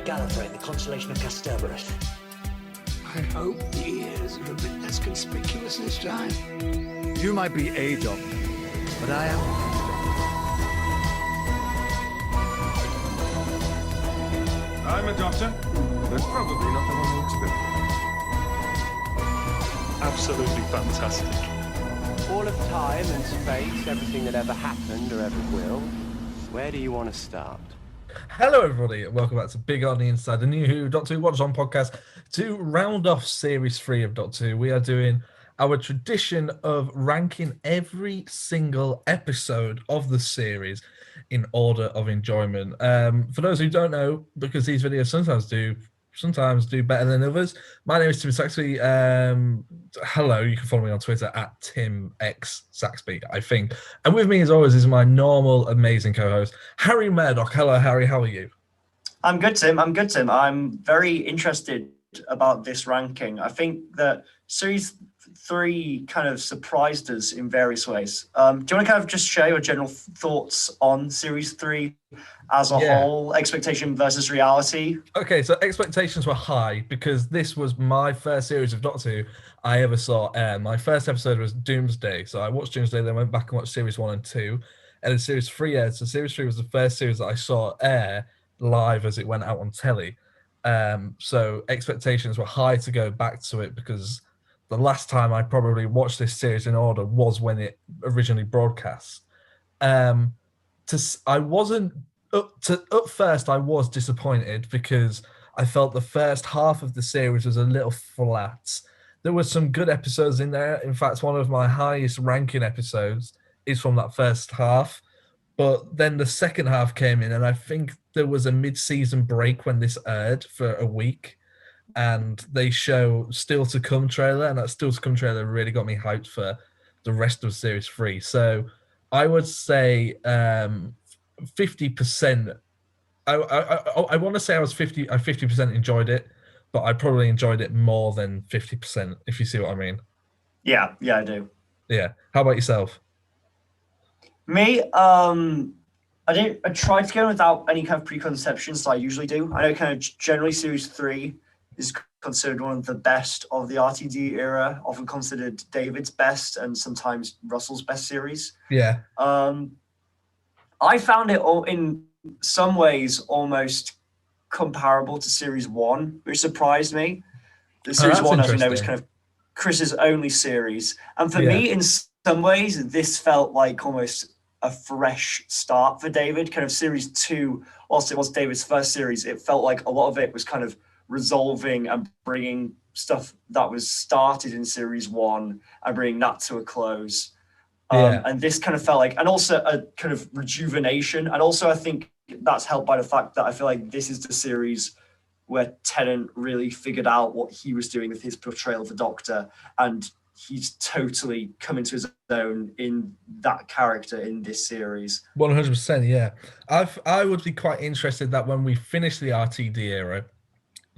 Gallifrey in the constellation of Kasterborous. I hope the ears are a bit less conspicuous this time. You might be a doctor, but I am. I'm a doctor, but probably not the one who looks good. Absolutely fantastic. All of time and space, everything that ever happened or ever will. Where do you want to start? Hello, everybody, and welcome back to Big on the Inside, the new Who Doctor Who Watch On podcast. To round off Series 3 of Doctor Who, we are doing our tradition of ranking every single episode of the series in order of enjoyment. For those who don't know, because these videos sometimes do better than others, my name is Tim Saxby. Hello, you can follow me on Twitter at TimXSaxby, I think. And with me, as always, is my normal, amazing co-host, Harry Murdoch. Hello, Harry, how are you? I'm good, Tim. I'm very interested about this ranking. I think that Series 3 kind of surprised us in various ways. Do you want to kind of just share your general thoughts on Series 3 as a whole, expectation versus reality? Okay, so expectations were high because this was my first series of Doctor Who I ever saw air. My first episode was Doomsday, so I watched Doomsday, then went back and watched Series 1 and 2, and then Series 3 aired. So Series 3 was the first series that I saw air live as it went out on telly. So expectations were high to go back to it because the last time I probably watched this series in order was when it originally broadcast. At first I was disappointed because I felt the first half of the series was a little flat. There were some good episodes in there. In fact, one of my highest ranking episodes is from that first half. But then the second half came in, and I think there was a mid-season break when this aired for a week. And they show Still to Come trailer, and that Still to Come trailer really got me hyped for the rest of Series 3. So I would say 50%. I want to say I 50% enjoyed it, but I probably enjoyed it more than 50%, if you see what I mean. Yeah, I do. Yeah. How about yourself? Me, I tried to go without any kind of preconceptions that I usually do. I know kind of generally Series 3 is considered one of the best of the RTD era, often considered David's best and sometimes Russell's best series. Yeah. I found it all in some ways almost comparable to Series 1, which surprised me. The Series 1, as we know, is kind of Chris's only series. And for me, in some ways, this felt like almost a fresh start for David. Kind of Series 2, whilst it was David's first series, it felt like a lot of it was kind of resolving and bringing stuff that was started in Series 1 and bringing that to a close. And this kind of felt like, and also a kind of rejuvenation. And also I think that's helped by the fact that I feel like this is the series where Tennant really figured out what he was doing with his portrayal of the Doctor, and he's totally come into his own in that character in this series. 100%, yeah. I would be quite interested that when we finish the RTD era,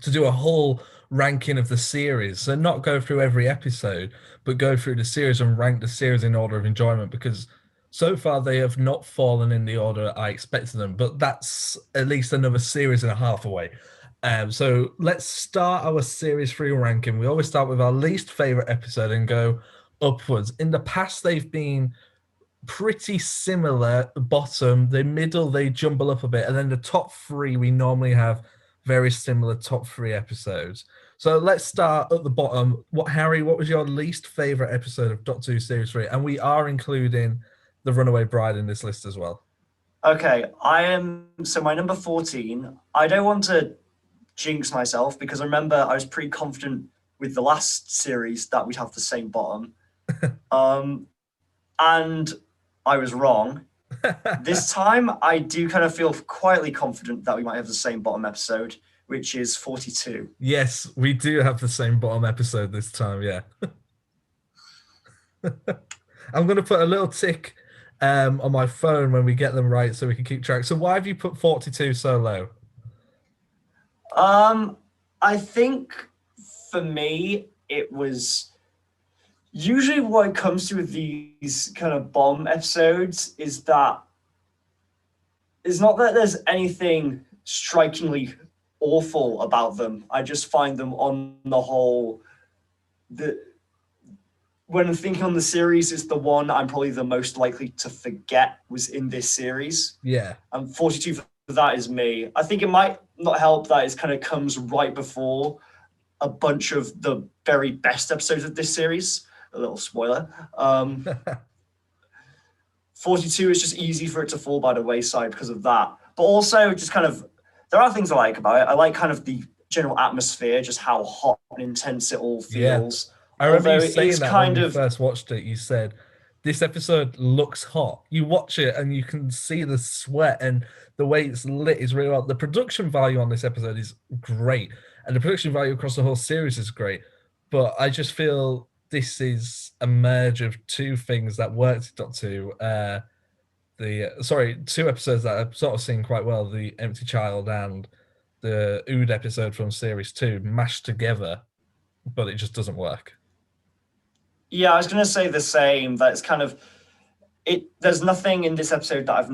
to do a whole ranking of the series. So not go through every episode, but go through the series and rank the series in order of enjoyment, because so far they have not fallen in the order I expected them, but that's at least another series and a half away. So let's start our Series 3 ranking. We always start with our least favourite episode and go upwards. In the past, they've been pretty similar. The bottom, the middle, they jumble up a bit. And then the top 3, we normally have very similar top 3 episodes. So let's start at the bottom. Harry, what was your least favourite episode of Doctor Who Series 3? And we are including The Runaway Bride in this list as well. Okay, so my number 14, I don't want to jinx myself because I remember I was pretty confident with the last series that we'd have the same bottom. And I was wrong. This time, I do kind of feel quietly confident that we might have the same bottom episode, which is 42. Yes, we do have the same bottom episode this time, yeah. I'm going to put a little tick on my phone when we get them right so we can keep track. So why have you put 42 so low? I think for me, it was usually what it comes to with these kind of bomb episodes is that it's not that there's anything strikingly awful about them. I just find them on the whole, when I'm thinking on the series, it's the one I'm probably the most likely to forget was in this series. Yeah. And 42 for that is me. I think it might not help that it kind of comes right before a bunch of the very best episodes of this series. A little spoiler. 42 is just easy for it to fall by the wayside because of that. But also just kind of, there are things I like about it. I like kind of the general atmosphere, just how hot and intense it all feels. Yeah. I remember Although you saying it's that kind when we of, first watched it. You said, this episode looks hot. You watch it and you can see the sweat, and the way it's lit is really well. The production value on this episode is great, and the production value across the whole series is great. But I just feel this is a merge of two things that worked not to two episodes that I've sort of seen quite well, the Empty Child and the Ood episode from series 2 mashed together, but it just doesn't work. yeah, I was going to say the same, that it's kind of, there's nothing in this episode that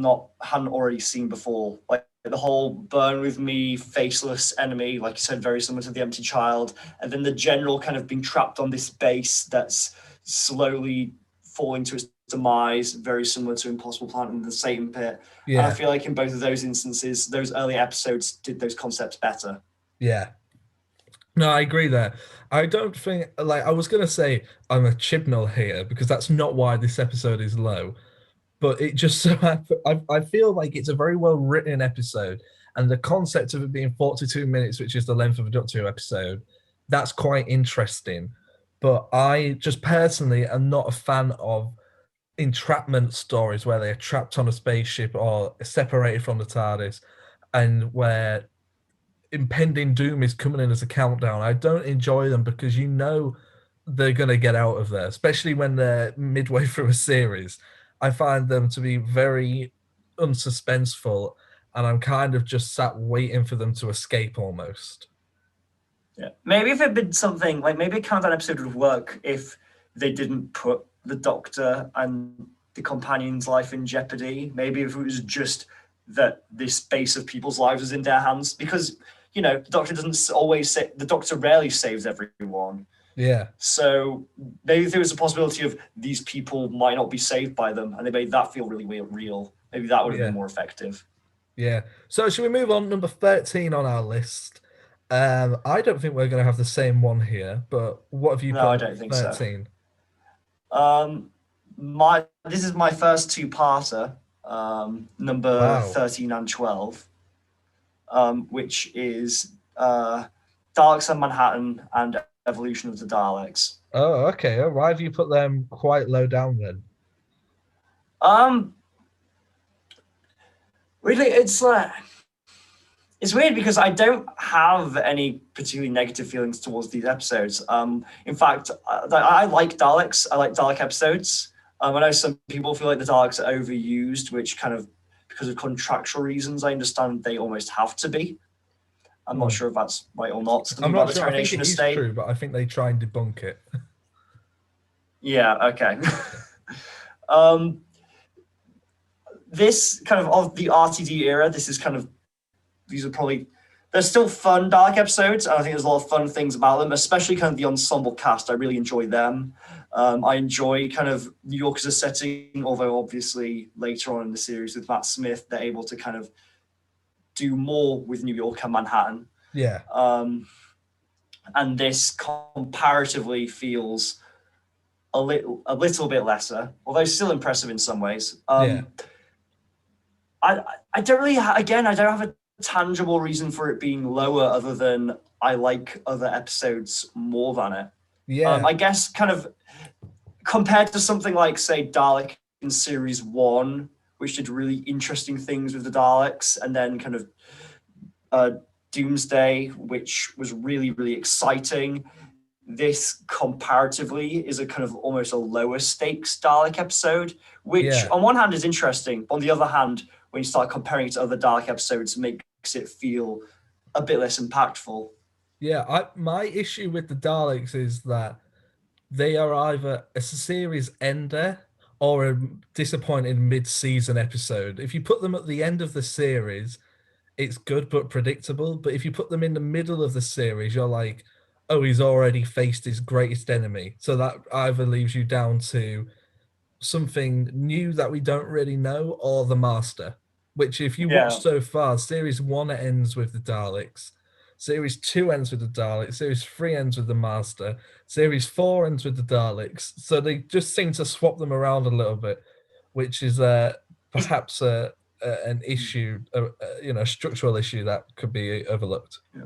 hadn't already seen before. Like the whole burn with me, faceless enemy, like you said, very similar to the Empty Child. And then the general kind of being trapped on this base that's slowly falling to its demise, very similar to Impossible Planet and the Satan Pit. Yeah. And I feel like in both of those instances, those early episodes did those concepts better. Yeah. No, I agree there. I don't think, like, I was going to say I'm a Chibnall here because that's not why this episode is low, but it just so I feel like it's a very well written episode, and the concept of it being 42 minutes, which is the length of a Doctor Who episode, that's quite interesting. But I just personally am not a fan of entrapment stories where they're trapped on a spaceship or separated from the TARDIS, and where impending doom is coming in as a countdown. I don't enjoy them because you know they're going to get out of there, especially when they're midway through a series. I find them to be very unsuspenseful, and I'm kind of just sat waiting for them to escape almost. Yeah, maybe if it'd been something like, maybe a countdown episode would work if they didn't put the Doctor and the companion's life in jeopardy. Maybe if it was just that this base of people's lives is in their hands, because the Doctor the Doctor rarely saves everyone. Yeah. So maybe if there was a possibility of these people might not be saved by them, and they made that feel really real, maybe that would have been more effective. Yeah. So should we move on? Number 13 on our list. I don't think we're going to have the same one here, but what have you put? No, I don't think 13? So. This is my first two-parter, number 13 and 12, which is Daleks and Manhattan and Evolution of the Daleks. Oh, okay. Why have you put them quite low down then? Really, it's weird because I don't have any particularly negative feelings towards these episodes. In fact, I like Daleks. I like Dalek episodes. I know some people feel like the Daleks are overused, which kind of, because of contractual reasons, I understand they almost have to be. I'm not sure if that's right or not. I'm not sure. I think it is true, but I think they try and debunk it. Yeah, okay. This kind of the RTD era, they're still fun Dalek episodes, and I think there's a lot of fun things about them, especially kind of the ensemble cast. I really enjoy them. I enjoy kind of New York as a setting, although obviously later on in the series with Matt Smith, they're able to kind of do more with New York and Manhattan. Yeah. And this comparatively feels a little bit lesser, although still impressive in some ways. I don't really, I don't have a tangible reason for it being lower other than I like other episodes more than it. Yeah. I guess kind of compared to something like, say, Dalek in series 1, which did really interesting things with the Daleks, and then kind of Doomsday, which was really, really exciting. This comparatively is a kind of almost a lower stakes Dalek episode, which on one hand is interesting. On the other hand, when you start comparing it to other Dalek episodes, makes it feel a bit less impactful. Yeah, my issue with the Daleks is that they are either a series ender or a disappointing mid-season episode. If you put them at the end of the series, it's good but predictable. But if you put them in the middle of the series, you're like, oh, he's already faced his greatest enemy. So that either leaves you down to something new that we don't really know, or the Master. Which, if you watch Yeah. so far, series 1 ends with the Daleks, series 2 ends with the Daleks, series 3 ends with the Master, series 4 ends with the Daleks. So they just seem to swap them around a little bit, which is perhaps an issue, a structural issue that could be overlooked. Yeah.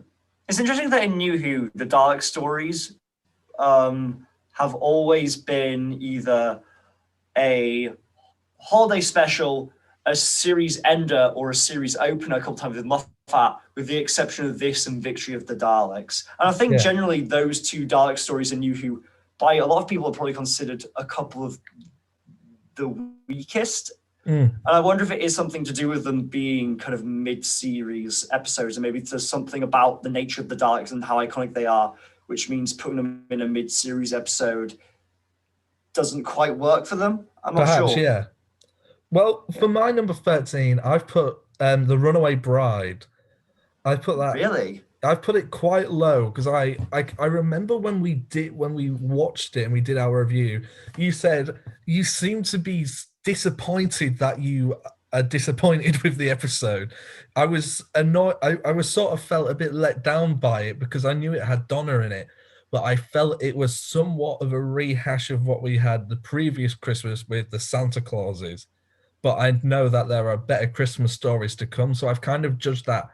It's interesting that in New Who, the Dalek stories have always been either a holiday special, a series ender, or a series opener a couple times with Moffat, with the exception of this and Victory of the Daleks. And I think generally those two Dalek stories in New Who, by a lot of people, are probably considered a couple of the weakest. And I wonder if it is something to do with them being kind of mid-series episodes, and maybe there's something about the nature of the Daleks and how iconic they are, which means putting them in a mid-series episode doesn't quite work for them. I'm not Perhaps, sure. yeah. Well, for my number 13, I've put The Runaway Bride. I put that. Really? I've put it quite low because I remember when we watched it and we did our review, you said you seem to be disappointed that you are disappointed with the episode. I was annoyed. I was sort of felt a bit let down by it because I knew it had Donna in it, but I felt it was somewhat of a rehash of what we had the previous Christmas with the Santa Clauses. But I know that there are better Christmas stories to come, so I've kind of judged that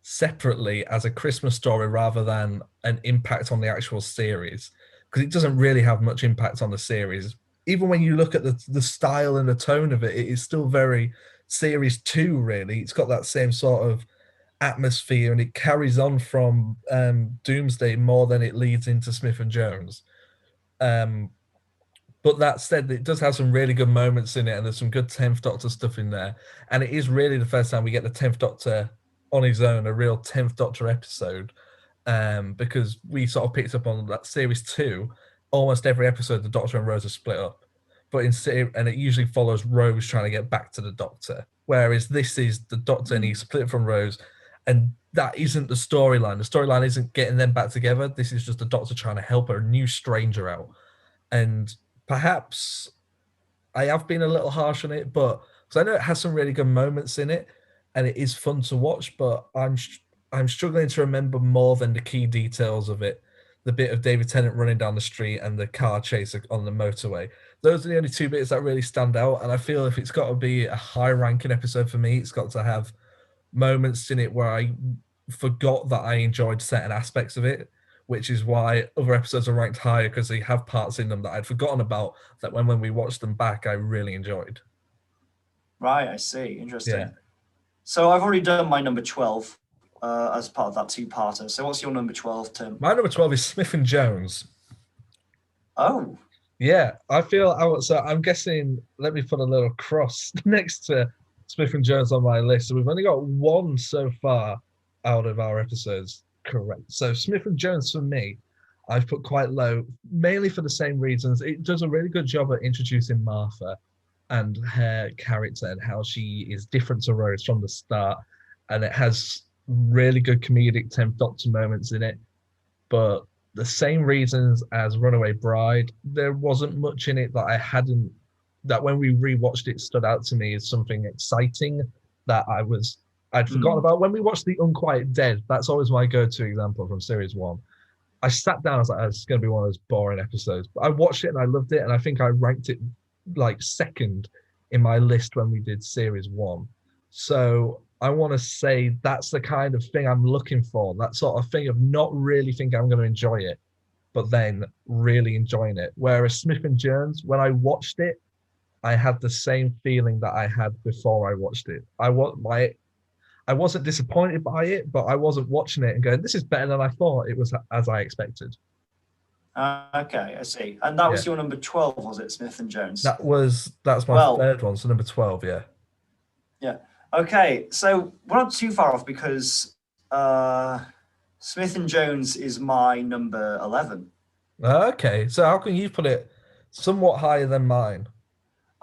separately as a Christmas story rather than an impact on the actual series, because it doesn't really have much impact on the series. Even when you look at the style and the tone of it, it is still very series 2, really. It's got that same sort of atmosphere, and it carries on from Doomsday more than it leads into Smith and Jones. But that said, it does have some really good moments in it, and there's some good 10th Doctor stuff in there. And it is really the first time we get the 10th Doctor on his own, a real 10th Doctor episode, because we sort of picked up on that series 2. Almost every episode, the Doctor and Rose are split up, but and it usually follows Rose trying to get back to the Doctor. Whereas this is the Doctor and he's split from Rose, and that isn't the storyline. The storyline isn't getting them back together. This is just the Doctor trying to help a new stranger out. And perhaps I have been a little harsh on it, but because I know it has some really good moments in it, and it is fun to watch. But I'm struggling to remember more than the key details of it. The bit of David Tennant running down the street and the car chase on the motorway. Those are the only two bits that really stand out. And I feel if it's got to be a high-ranking episode for me, it's got to have moments in it where I forgot that I enjoyed certain aspects of it, which is why other episodes are ranked higher, because they have parts in them that I'd forgotten about that when we watched them back, I really enjoyed. Right, I see. Interesting. Yeah. So I've already done my number 12 as part of that two-parter. So what's your number 12, Tim? My number 12 is Smith and Jones. Oh. Yeah, I feel so. I'm guessing. Let me put a little cross next to Smith and Jones on my list. So we've only got one so far out of our episodes correct. So Smith and Jones for me, I've put quite low, mainly for the same reasons. It does a really good job at introducing Martha and her character and how she is different to Rose from the start, and it has really good comedic 10th Doctor moments in it. But the same reasons as Runaway Bride, there wasn't much in it that when we rewatched it stood out to me as something exciting that I'd forgotten about. When we watched The Unquiet Dead, that's always my go-to example from series 1. I sat down, I was like, oh, it's going to be one of those boring episodes. But I watched it and I loved it, and I think I ranked it like second in my list when we did series 1. So I want to say that's the kind of thing I'm looking for, that sort of thing of not really thinking I'm going to enjoy it, but then really enjoying it. Whereas Smith and Jones, when I watched it, I had the same feeling that I had before I watched it. I wasn't disappointed by it, but I wasn't watching it and going, this is better than I thought. It was as I expected. Okay, I see. And that was your number 12, was it, Smith and Jones? That's my third one, so number 12, yeah. Yeah. Okay, so we're not too far off because Smith and Jones is my number 11. Okay, so how can you put it somewhat higher than mine?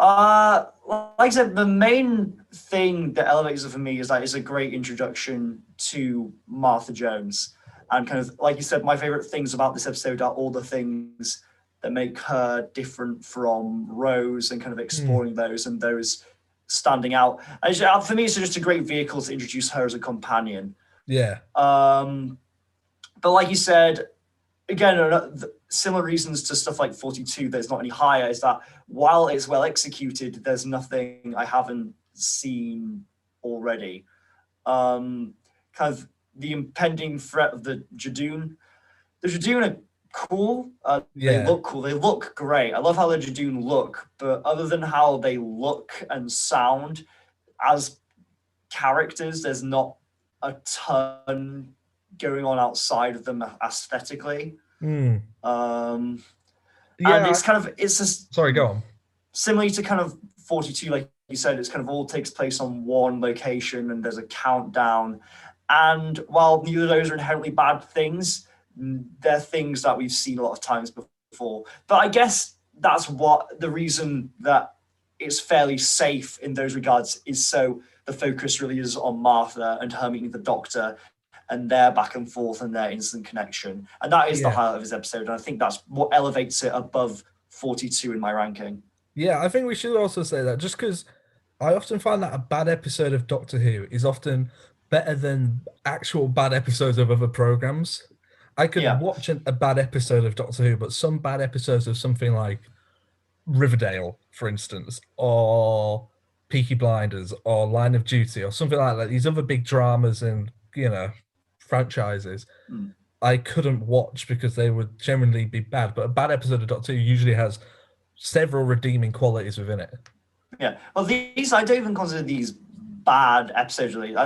Like I said, the main thing that elevates it for me is that it's a great introduction to Martha Jones. And kind of, like you said, my favorite things about this episode are all the things that make her different from Rose and kind of exploring those and those standing out. And for me, it's just a great vehicle to introduce her as a companion. Yeah. But like you said, again, similar reasons to stuff like 42 that's not any higher is that while it's well executed, there's nothing I haven't seen already. Kind of the impending threat of the Jadoon. The Jadoon are cool. They look cool. They look great. I love how the Jadoon look, but other than how they look and sound as characters, there's not a ton going on outside of them aesthetically. And it's kind of, it's just sorry, go on. Similarly to kind of 42, like you said, it's kind of all takes place on one location and there's a countdown. And while neither of those are inherently bad things, they're things that we've seen a lot of times before. But I guess that's what the reason that it's fairly safe in those regards is so the focus really is on Martha and her meeting the Doctor and their back and forth and their instant connection. And that is the highlight of this episode. And I think that's what elevates it above 42 in my ranking. Yeah, I think we should also say that just because I often find that a bad episode of Doctor Who is often better than actual bad episodes of other programs. I could watch a bad episode of Doctor Who, but some bad episodes of something like Riverdale, for instance, or Peaky Blinders, or Line of Duty, or something like that, these other big dramas and, franchises, I couldn't watch because they would generally be bad. But a bad episode of Doctor Who usually has several redeeming qualities within it. Yeah. Well, these, I don't even consider these bad episodes, really.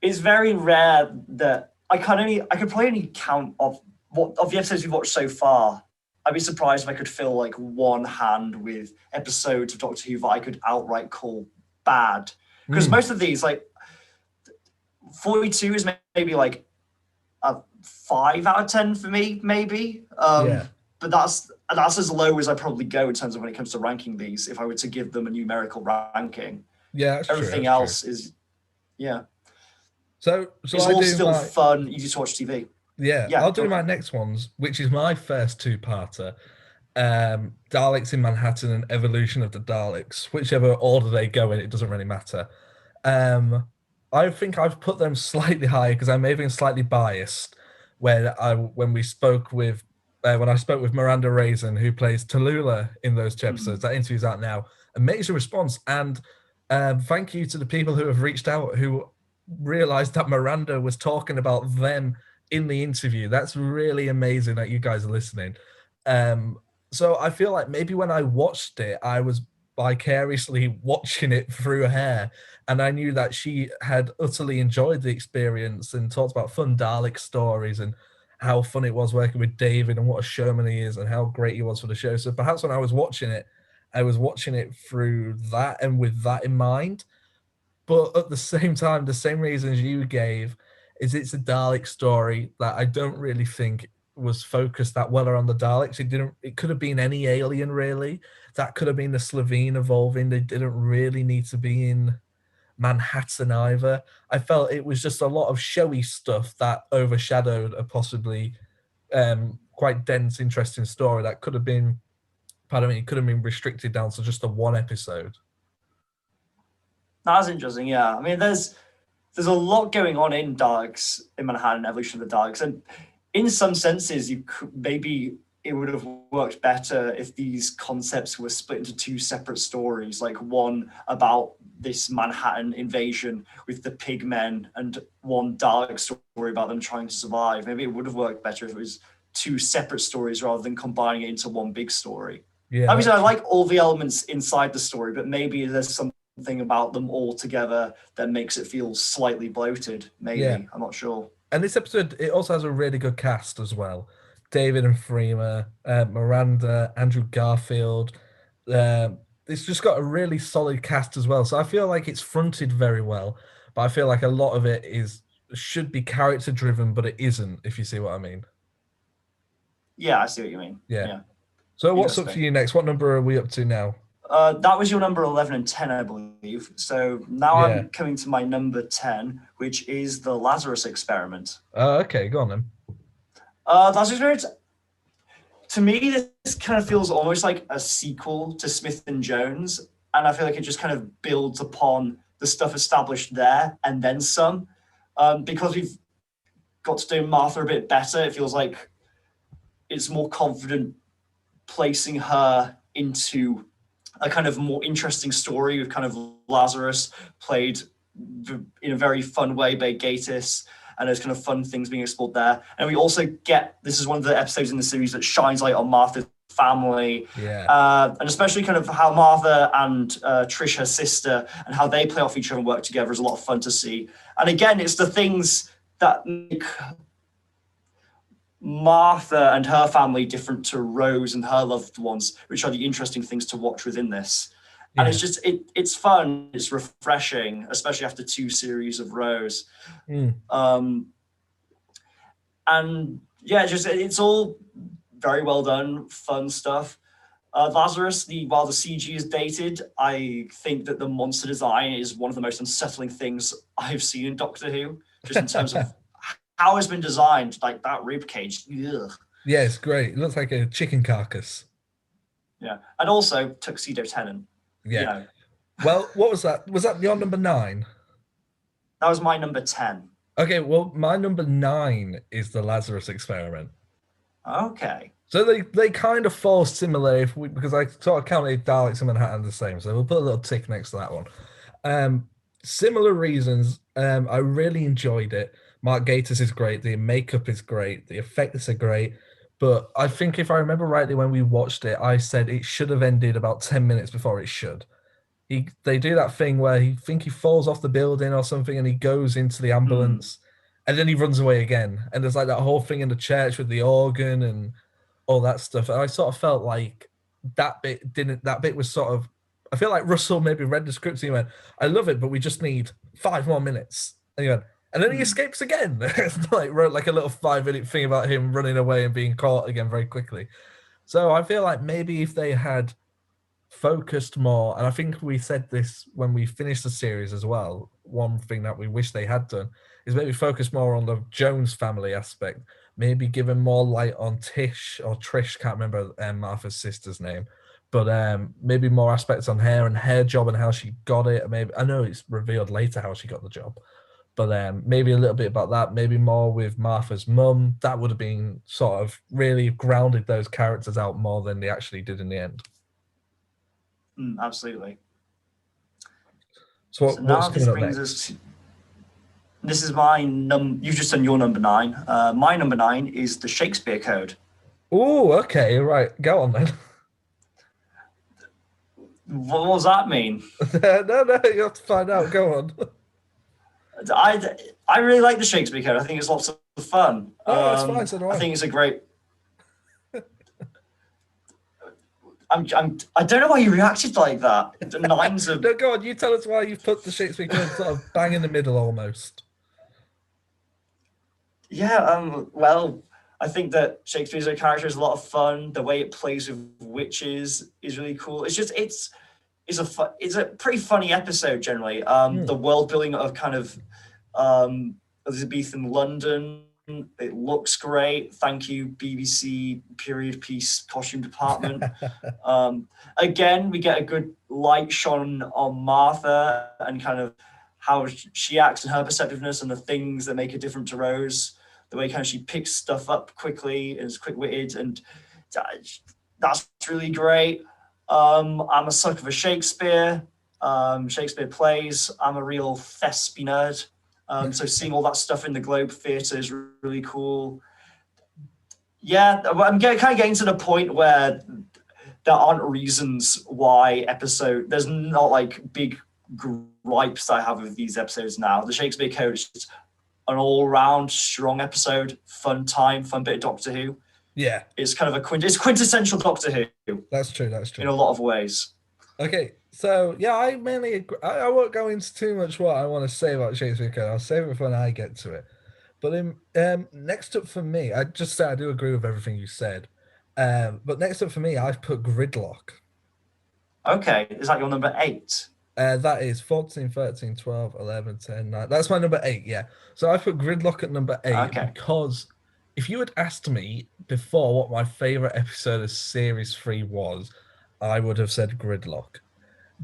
It's very rare that I could probably only count of the episodes we've watched so far. I'd be surprised if I could fill like one hand with episodes of Doctor Who that I could outright call bad. Because most of these, like 42 is maybe like a 5 out of 10 for me, maybe. But that's as low as I probably go in terms of when it comes to ranking these, if I were to give them a numerical ranking. Yeah, everything else is, So it's all still fun, easy to watch TV. Yeah, I'll do my next ones, which is my first two-parter. Daleks in Manhattan and Evolution of the Daleks. Whichever order they go in, it doesn't really matter. I think I've put them slightly higher because I'm maybe slightly biased. When I spoke with Miranda Raisin, who plays Tallulah in those two episodes, that interview's out now. Amazing response, and thank you to the people who have reached out who realized that Miranda was talking about them in the interview. That's really amazing that you guys are listening. So I feel like maybe when I watched it, I was vicariously watching it through her, and I knew that she had utterly enjoyed the experience and talked about fun Dalek stories and how fun it was working with David and what a showman he is and how great he was for the show. So perhaps when I was watching it through that and with that in mind. But at the same time, the same reasons you gave is it's a Dalek story that I don't really think was focused that well around the Daleks. It could have been any alien, really. That could have been the Slovene evolving. They didn't really need to be in Manhattan either. I felt it was just a lot of showy stuff that overshadowed a possibly quite dense, interesting story that could have been, it could have been restricted down to just the one episode. That's interesting, yeah. I mean, there's a lot going on in Daleks, in Manhattan, Evolution of the Daleks, and in some senses, maybe it would have worked better if these concepts were split into two separate stories, like one about this Manhattan invasion with the pigmen and one Dalek story about them trying to survive. Maybe it would have worked better if it was two separate stories rather than combining it into one big story. Yeah, obviously, I like all the elements inside the story, but maybe there's something about them all together that makes it feel slightly bloated. Maybe, I'm not sure. And this episode, it also has a really good cast as well. David and Freema, Miranda, Andrew Garfield. It's just got a really solid cast as well. So I feel like it's fronted very well, but I feel like a lot of it should be character driven, but it isn't, if you see what I mean. Yeah, I see what you mean. Yeah. So what's up for you next? What number are we up to now? That was your number 11 and 10, I believe. So now Yeah. I'm coming to my number 10, which is the Lazarus Experiment. Oh, okay, go on then. Lazarus Experiment, to me, this kind of feels almost like a sequel to Smith and Jones, and I feel like it just kind of builds upon the stuff established there and then some. Because we've got to do Martha a bit better, it feels like it's more confident placing her into a kind of more interesting story with kind of Lazarus played in a very fun way by Gatiss, and there's kind of fun things being explored there. And we also get, this is one of the episodes in the series that shines light on Martha's family, and especially kind of how Martha and Trish, her sister, and how they play off each other and work together is a lot of fun to see. And again, it's the things that make Martha and her family different to Rose and her loved ones, which are the interesting things to watch within this. And it's just, it's fun, it's refreshing, especially after 2 series of Rose. And yeah, just it's all very well done, fun stuff. Lazarus, while the CG is dated, I think that the monster design is one of the most unsettling things I've seen in Doctor Who, just in terms of how it's been designed, like that rib cage. Ugh. Yeah, it's great. It looks like a chicken carcass. Yeah, and also Tuxedo Tennant. Yeah. You know. Well, what was that? Was that your number 9? That was my number 10. Okay, well, my number 9 is the Lazarus Experiment. Okay. So they kind of fall similar because I sort of counted Daleks and Manhattan the same. So we'll put a little tick next to that one. Similar reasons. I really enjoyed it. Mark Gatiss is great. The makeup is great. The effects are great. But I think if I remember rightly, when we watched it, I said it should have ended about 10 minutes before it should. They do that thing where he falls off the building or something and he goes into the ambulance and then he runs away again. And there's like that whole thing in the church with the organ and all that stuff. And I sort of felt like that bit was sort of, I feel like Russell maybe read the script and he went, I love it, but we just need 5 more minutes. And he went, and then he escapes again. Like wrote like a little 5-minute thing about him running away and being caught again very quickly. So I feel like maybe if they had focused more, and I think we said this when we finished the series as well, one thing that we wish they had done is maybe focus more on the Jones family aspect, maybe given more light on Tish or Trish, can't remember Martha's sister's name, but maybe more aspects on her and her job and how she got it. Maybe I know it's revealed later how she got the job, but maybe a little bit about that, maybe more with Martha's mum. That would have been sort of really grounded those characters out more than they actually did in the end. Absolutely. So now this brings us to, this is my you've just done your number 9. My number 9 is the Shakespeare Code. Oh, okay, right. Go on then. What does that mean? No, you have to find out. Go on. I really like the Shakespeare Code. I think it's lots of fun. Oh, it's fine. So do I think it's a great. I don't know why you reacted like that. The 9s of... No, go on. You tell us why you've put the Shakespeare Code sort of bang in the middle almost. Yeah, well, I think that Shakespeare's character is a lot of fun. The way it plays with witches is really cool. It's just it's a pretty funny episode generally. The world building of kind of Elizabethan London. It looks great. Thank you, BBC period piece costume department. Again, we get a good light shone on Martha and kind of how she acts and her perceptiveness and the things that make her different to Rose. The way kind of she picks stuff up quickly and is quick-witted, and that's really great. I'm a sucker for Shakespeare. Shakespeare plays. I'm a real Thespy nerd. So seeing all that stuff in the Globe Theatre is really cool. Yeah, I'm kind of getting to the point where there aren't reasons why there's not like big gripes that I have with these episodes now. The Shakespeare Code is just an all-round strong episode, fun time, fun bit of Doctor Who. Yeah. It's kind of it's quintessential Doctor Who. That's true. In a lot of ways. Okay, so yeah, I mainly agree. I won't go into too much what I want to say about Shakespeare Code. I'll save it for when I get to it. But next up for me, I just said I do agree with everything you said. But next up for me, I've put Gridlock. Okay, is that your number 8? That is 14, 13, 12, 11, 10, 9. That's my number 8, yeah. So I put Gridlock at number 8 Okay. because if you had asked me before what my favorite episode of Series 3 was, I would have said Gridlock.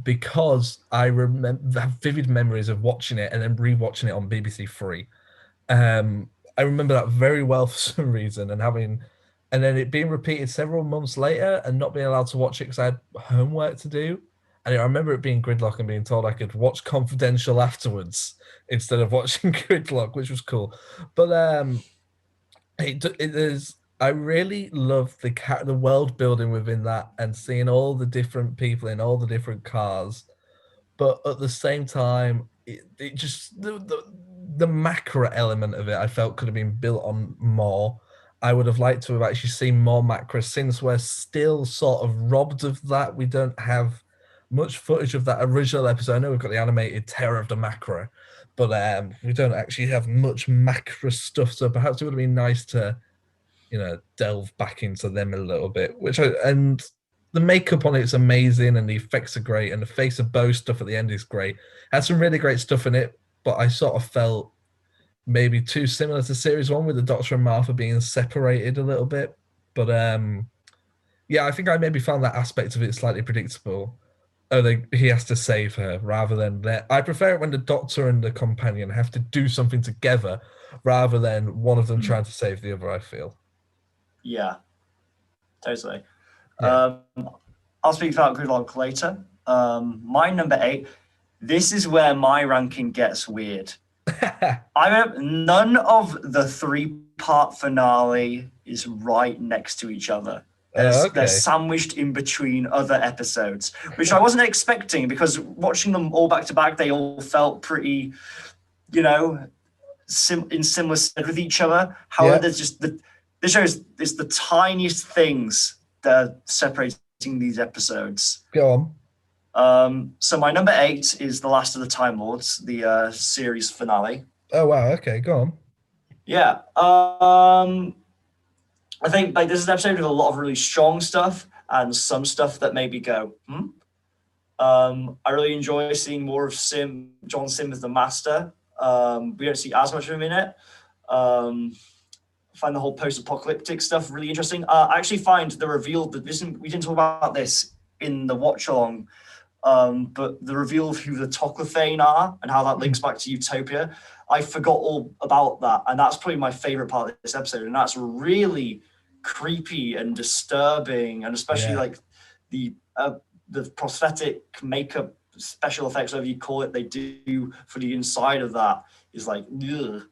Because I remember have vivid memories of watching it and then rewatching it on BBC Three. I remember that very well for some reason, and then it being repeated several months later and not being allowed to watch it because I had homework to do. And I remember it being Gridlock and being told I could watch Confidential afterwards instead of watching Gridlock, which was cool. But it is. I really love the world building within that and seeing all the different people in all the different cars. But at the same time, it just the macro element of it I felt could have been built on more. I would have liked to have actually seen more macro since we're still sort of robbed of that. We don't have much footage of that original episode. I know we've got the animated Terror of the Macro, but we don't actually have much macro stuff. So perhaps it would have been nice to delve back into them a little bit. And the makeup on it's amazing, and the effects are great, and the face of Bo stuff at the end is great. Had some really great stuff in it, but I sort of felt maybe too similar to Series 1 with the Doctor and Martha being separated a little bit. But yeah, I think I maybe found that aspect of it slightly predictable. He has to save her rather than that. I prefer it when the Doctor and the companion have to do something together rather than one of them trying to save the other, I feel. Yeah, totally. Yeah. I'll speak about Gridlock later. My number 8. This is where my ranking gets weird. None of the 3-part finale is right next to each other. They're sandwiched in between other episodes, which I wasn't expecting because watching them all back to back, they all felt pretty, in similar stead with each other. However, there's just this shows it's the tiniest things that are separating these episodes. Go on. So my number 8 is The Last of the Time Lords, the series finale. Oh wow! Okay, go on. Yeah. I think this is an episode with a lot of really strong stuff and some stuff that maybe go, I really enjoy seeing more of John Sim as the Master. We don't see as much of him in it. Find the whole post-apocalyptic stuff really interesting. I actually find the reveal that we didn't talk about this in the watch-along, but the reveal of who the Toclophane are and how that links back to Utopia, I forgot all about that. And that's probably my favorite part of this episode. And that's really creepy and disturbing, and especially like the prosthetic makeup special effects, whatever you call it, they do for the inside of that is like the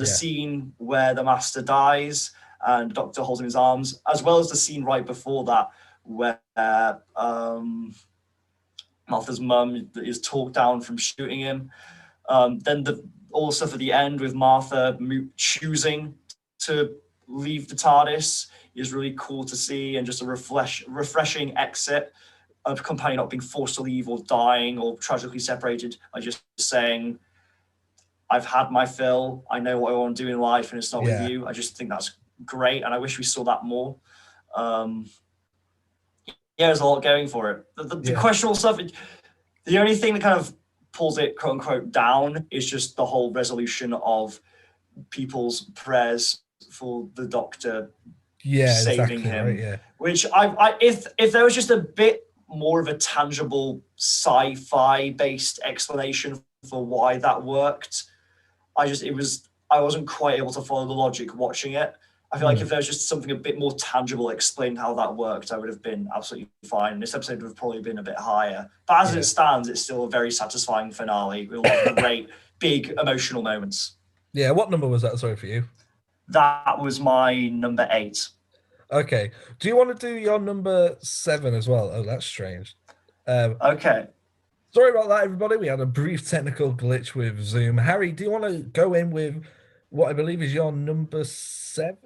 scene where the Master dies and the Doctor holds him in his arms, as well as the scene right before that where Martha's mum is talked down from shooting him. Then all the stuff at the end with Martha choosing to leave the TARDIS is really cool to see, and just a refreshing exit of companion not being forced to leave or dying or tragically separated by just saying, I've had my fill, I know what I want to do in life, and it's not with you. I just think that's great, and I wish we saw that more. There's a lot going for it. The questionable stuff, the only thing that kind of pulls it quote unquote down is just the whole resolution of people's prayers for the Doctor saving him. Right, which if there was just a bit more of a tangible sci-fi based explanation for why that worked, I wasn't quite able to follow the logic watching it. I feel like if there was just something a bit more tangible explain how that worked, I would have been absolutely fine. This episode would have probably been a bit higher. But as it stands, it's still a very satisfying finale with a lot of great, big emotional moments. Yeah, what number was that, sorry, for you? That was my number 8. Okay. Do you want to do your number 7 as well? Oh, that's strange. Okay. Sorry about that, everybody. We had a brief technical glitch with Zoom. Harry, do you want to go in with what I believe is your number 7?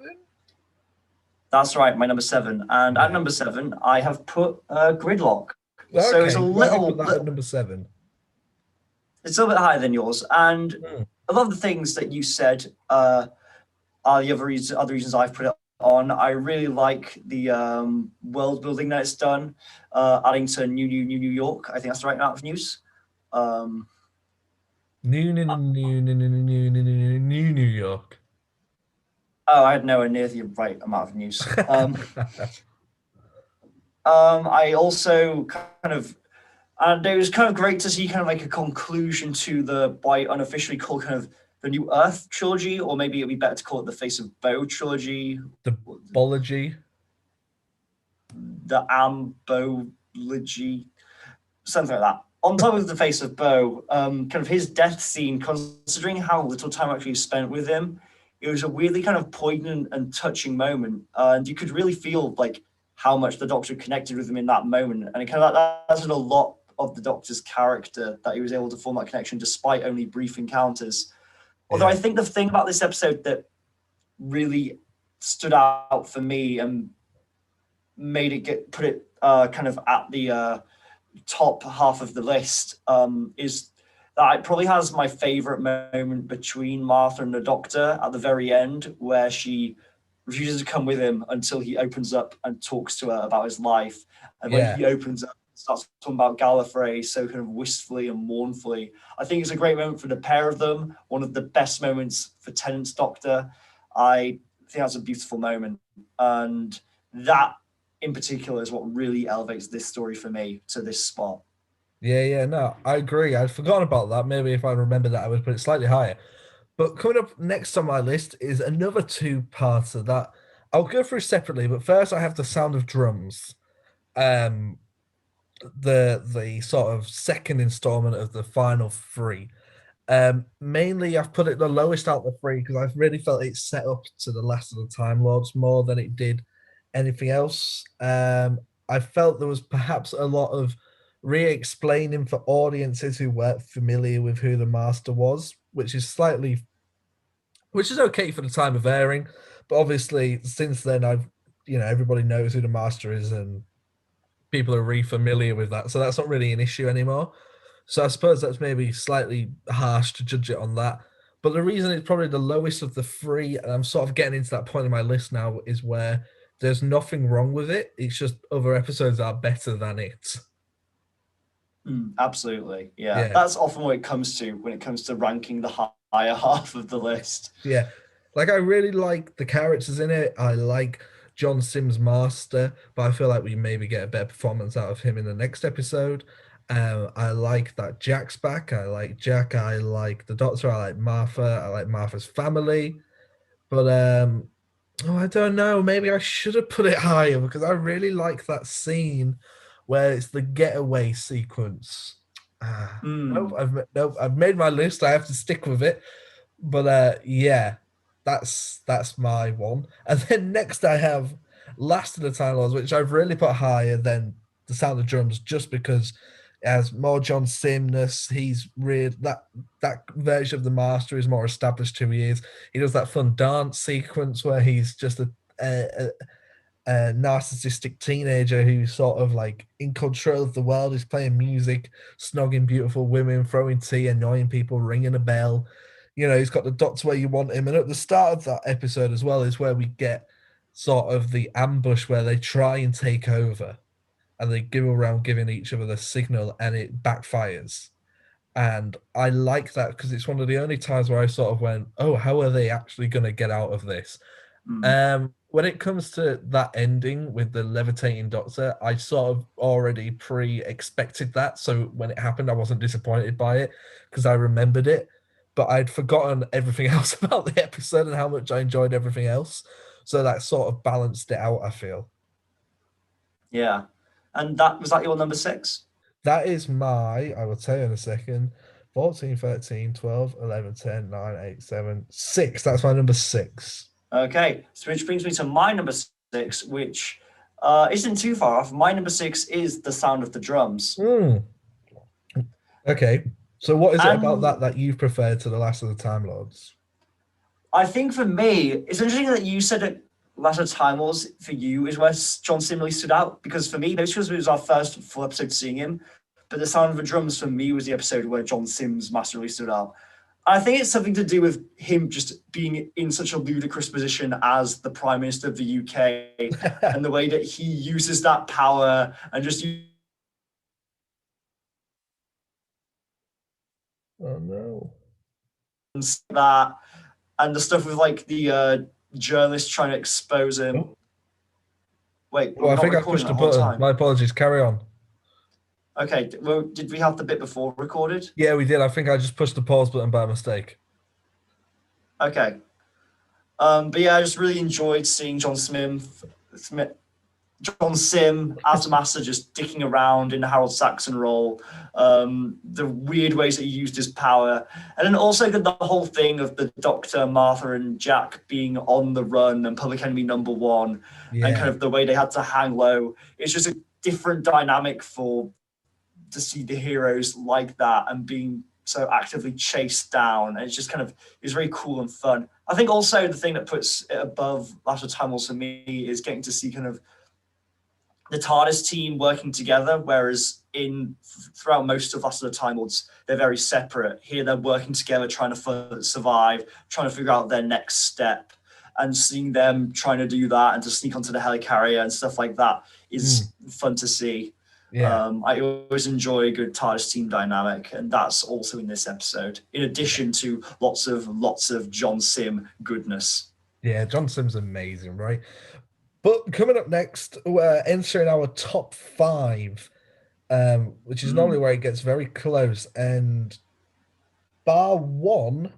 That's right, my number 7. And at number 7, I have put Gridlock. Okay. So it's a little put that at number 7. It's a little bit higher than yours. And a lot of the things that you said are the other reasons I've put it on. I really like the world building that it's done, adding to New York. I think that's the right amount of news. New York. Oh, I had nowhere near the right amount of news. I also kind of, and it was kind of great to see kind of like a conclusion to the why unofficially called kind of the New Earth trilogy, or maybe it'd be better to call it the Face of Bo trilogy, The Bology. the Ambology, something like that. On top of the Face of Bo, kind of his death scene, considering how little time actually spent with him, it was a weirdly kind of poignant and touching moment, and you could really feel like how much the Doctor connected with him in that moment, and it kind of that's a lot of the Doctor's character that he was able to form that connection despite only brief encounters. Although I think the thing about this episode that really stood out for me and made it put it kind of at the top half of the list is that it probably has my favorite moment between Martha and the Doctor at the very end, where she refuses to come with him until he opens up and talks to her about his life. And when he opens up, starts talking about Gallifrey so kind of wistfully and mournfully. I think it's a great moment for the pair of them. One of the best moments for Tennant's Doctor. I think that's a beautiful moment. And that in particular is what really elevates this story for me to this spot. Yeah, no, I agree. I'd forgotten about that. Maybe if I remember that, I would put it slightly higher. But coming up next on my list is another two-parter that I'll go through separately. But first, I have the sound of drums. The sort of second installment of the final three. Mainly, I've put it the lowest out of the three because I've really felt it set up to the Last of the Time Lords more than it did anything else. I felt there was perhaps a lot of re-explaining for audiences who weren't familiar with who the Master was, which is okay for the time of airing, but obviously since then everybody knows who the Master is and people are really familiar with that, so that's not really an issue anymore. So I suppose that's maybe slightly harsh to judge it on that. But the reason it's probably the lowest of the three, and I'm sort of getting into that point in my list now, is where there's nothing wrong with it. It's just other episodes are better than it. Absolutely. Yeah. That's often what it comes to when it comes to ranking the higher half of the list. Yeah. Like, I really like the characters in it. I like John Sims' Master, but I feel like we maybe get a better performance out of him in the next episode. I like that Jack's back. I like Jack. I like the Doctor. I like Martha. I like Martha's family. But I don't know. Maybe I should have put it higher because I really like that scene where it's the getaway sequence. Nope, I've made my list. I have to stick with it. But yeah, that's my one. And then next I have Last of the Time Lords, which I've really put higher than The Sound of Drums, just because it has more John Simness. He's really that version of the Master is more established who he is. He does that fun dance sequence where he's just a narcissistic teenager who's sort of like in control of the world. He's playing music, snogging beautiful women, throwing tea, annoying people, ringing a bell. He's got the Doctor where you want him. And at the start of that episode as well is where we get sort of the ambush where they try and take over and they go around giving each other the signal and it backfires. And I like that because it's one of the only times where I sort of went, oh, how are they actually going to get out of this? When it comes to that ending with the levitating Doctor, I sort of already pre-expected that. So when it happened, I wasn't disappointed by it because I remembered it. But I'd forgotten everything else about the episode and how much I enjoyed everything else. So that sort of balanced it out, I feel. Yeah. And was that your number 6? That is I will tell you in a second, 14, 13, 12, 11, 10, 9, 8, 7, 6. That's my number 6. Okay. So which brings me to my number 6, which isn't too far off. My number 6 is The Sound of the Drums. Okay. So what is it about that you've preferred to The Last of the Time Lords? I think for me, it's interesting that you said that Last of the Time Lords for you is where John Sim really stood out, because for me, because it was our first full episode seeing him, but The Sound of the Drums for me was the episode where John Sim's Master really stood out. I think it's something to do with him just being in such a ludicrous position as the Prime Minister of the UK and the way that he uses that power and just Oh no. that, and the stuff with like the journalist trying to expose him. Oh. Wait, Well, we're I not think I recording pushed the a whole button. time. My apologies. Carry on. Okay, well, did we have the bit before recorded? Yeah, we did. I think I just pushed the pause button by mistake. Okay. But yeah, I just really enjoyed seeing John Sim as the Master just dicking around in the Harold Saxon role, the weird ways that he used his power, and then also the whole thing of the Doctor, Martha, and Jack being on the run and Public Enemy #1, and kind of the way they had to hang low. It's just a different dynamic to see the heroes like that and being so actively chased down. And it's just kind of, it's very cool and fun. I think also the thing that puts it above Last of Time Lords for me is getting to see kind of the TARDIS team working together, whereas throughout most of Last of the Time Lords, they're very separate. Here they're working together, trying to survive, trying to figure out their next step, and seeing them trying to do that and to sneak onto the helicarrier and stuff like that is fun to see. Yeah. I always enjoy a good TARDIS team dynamic, and that's also in this episode, in addition to lots of John Sim goodness. Yeah, John Sim's amazing, right? But coming up next, we're entering our top 5, which is normally where it gets very close. And bar one,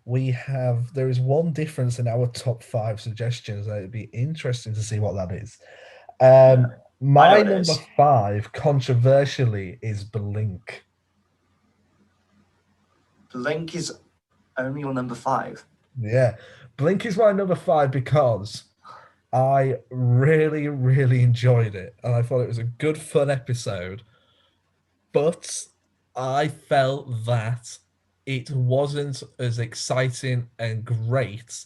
there is one difference in our top 5 suggestions. It'd be interesting to see what that is. My number 5, controversially, is Blink. Blink is only your number 5. Yeah, Blink is my number 5 because I really, really enjoyed it, and I thought it was a good, fun episode. But I felt that it wasn't as exciting and great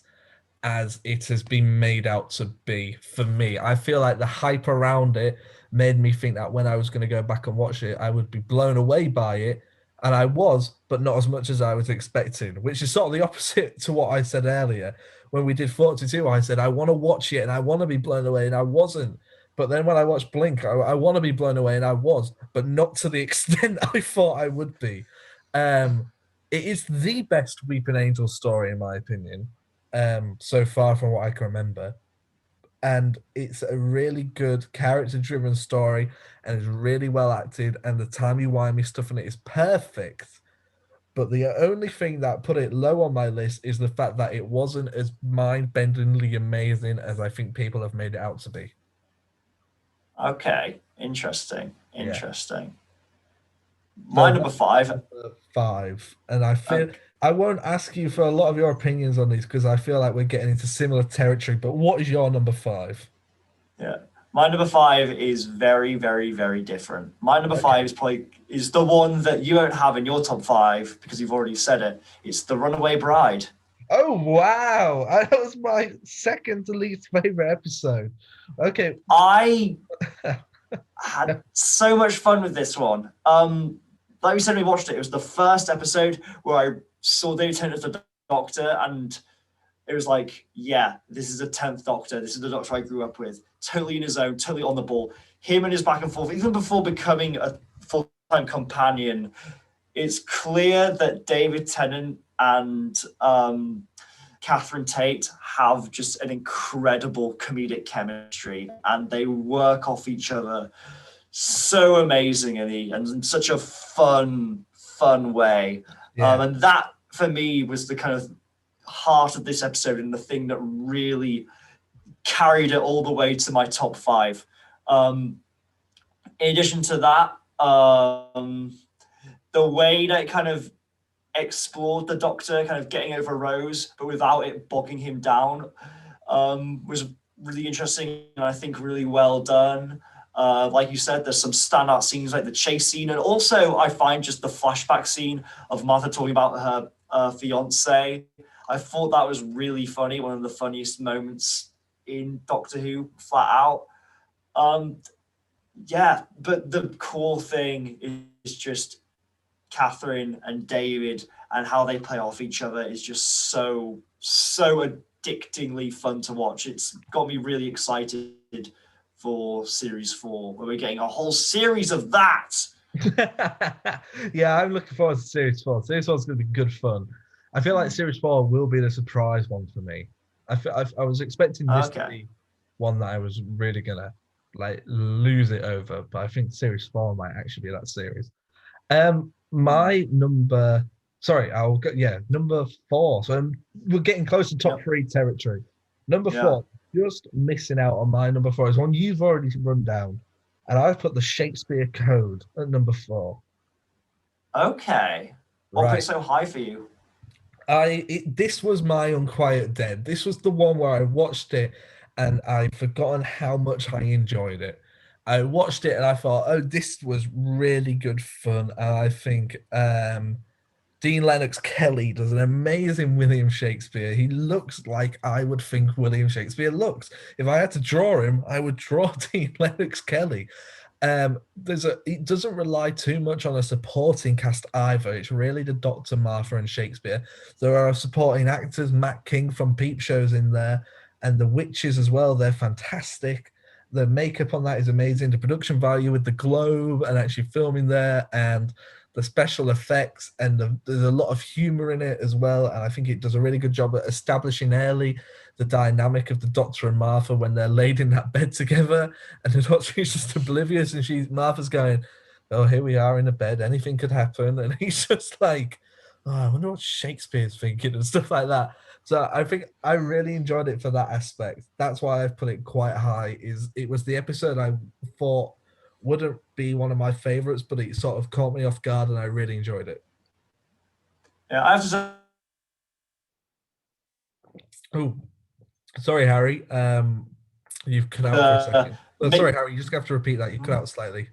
as it has been made out to be for me. I feel like the hype around it made me think that when I was going to go back and watch it, I would be blown away by it. And I was, but not as much as I was expecting, which is sort of the opposite to what I said earlier. When we did 42, I said, I want to watch it and I want to be blown away, and I wasn't. But then when I watched Blink, I want to be blown away, and I was, but not to the extent I thought I would be. It is the best Weeping Angel story, in my opinion, so far from what I can remember. And it's a really good character-driven story, and it's really well acted, and the timey-wimey stuff in it is perfect. But the only thing that put it low on my list is the fact that it wasn't as mind-bendingly amazing as I think people have made it out to be. Okay, interesting. My number 5. 5, and I feel I won't ask you for a lot of your opinions on these because I feel like we're getting into similar territory. But what is your number 5? Yeah, my number 5 is very, very, very different. My number 5 is the one that you don't have in your top 5 because you've already said it. It's The Runaway Bride. Oh wow, that was my second least favorite episode. Okay, I had so much fun with this one. Like we said, we watched it. It was the first episode where I saw the return of the Doctor, and it was like, yeah, this is a 10th Doctor. This is the Doctor I grew up with. Totally in his own, totally on the ball. Him and his back and forth, even before becoming a full-time companion, it's clear that David Tennant and Catherine Tate have just an incredible comedic chemistry, and they work off each other so amazingly and in such a fun way. Yeah. And that for me was the kind of heart of this episode and the thing that really carried it all the way to my top 5. In addition to that, the way that it kind of explored the Doctor kind of getting over Rose, but without it bogging him down, was really interesting and I think really well done. Like you said, there's some standout scenes like the chase scene, and also I find just the flashback scene of Martha talking about her fiance. I thought that was really funny, one of the funniest moments in Doctor Who, flat out. Yeah, but the cool thing is just Catherine and David and how they play off each other is just so addictingly fun to watch. It's got me really excited for series 4, where we're getting a whole series of that. Yeah, I'm looking forward to series 4. Series 4 is going to be good fun. I feel like series 4 will be the surprise one for me. I was expecting this to be one that I was really gonna like lose it over, but I think series 4 might actually be that series. My number, sorry, I'll go. Yeah, number 4. So we're getting close to top 3 territory. Number 4, just missing out on my number 4 is one you've already run down, and I've put the Shakespeare Code at number 4. Okay, what put it so high for you? This was my Unquiet Dead. This was the one where I watched it and I'd forgotten how much I enjoyed it. I watched it and I thought, oh, this was really good fun. And I think Dean Lennox Kelly does an amazing William Shakespeare. He looks like I would think William Shakespeare looks. If I had to draw him, I would draw Dean Lennox Kelly. It doesn't rely too much on a supporting cast either. It's really the Doctor, Martha, and Shakespeare. There are supporting actors, Matt King from Peep Show's in there, and the witches as well. They're fantastic. The makeup on that is amazing. The production value with the globe and actually filming there, and the special effects, and there's a lot of humor in it as well. And I think it does a really good job at establishing early the dynamic of the Doctor and Martha when they're laid in that bed together, and the Doctor is just oblivious, and Martha's going, "Oh, here we are in a bed. Anything could happen," and he's just like, "Oh, I wonder what Shakespeare's thinking," and stuff like that. So I think I really enjoyed it for that aspect. That's why I've put it quite high. It was the episode I thought wouldn't be one of my favorites, but it sort of caught me off guard, and I really enjoyed it. Yeah, I have to say. Oh, sorry, Harry. You've cut out for a second. Sorry, Harry. You just have to repeat that. You cut out slightly.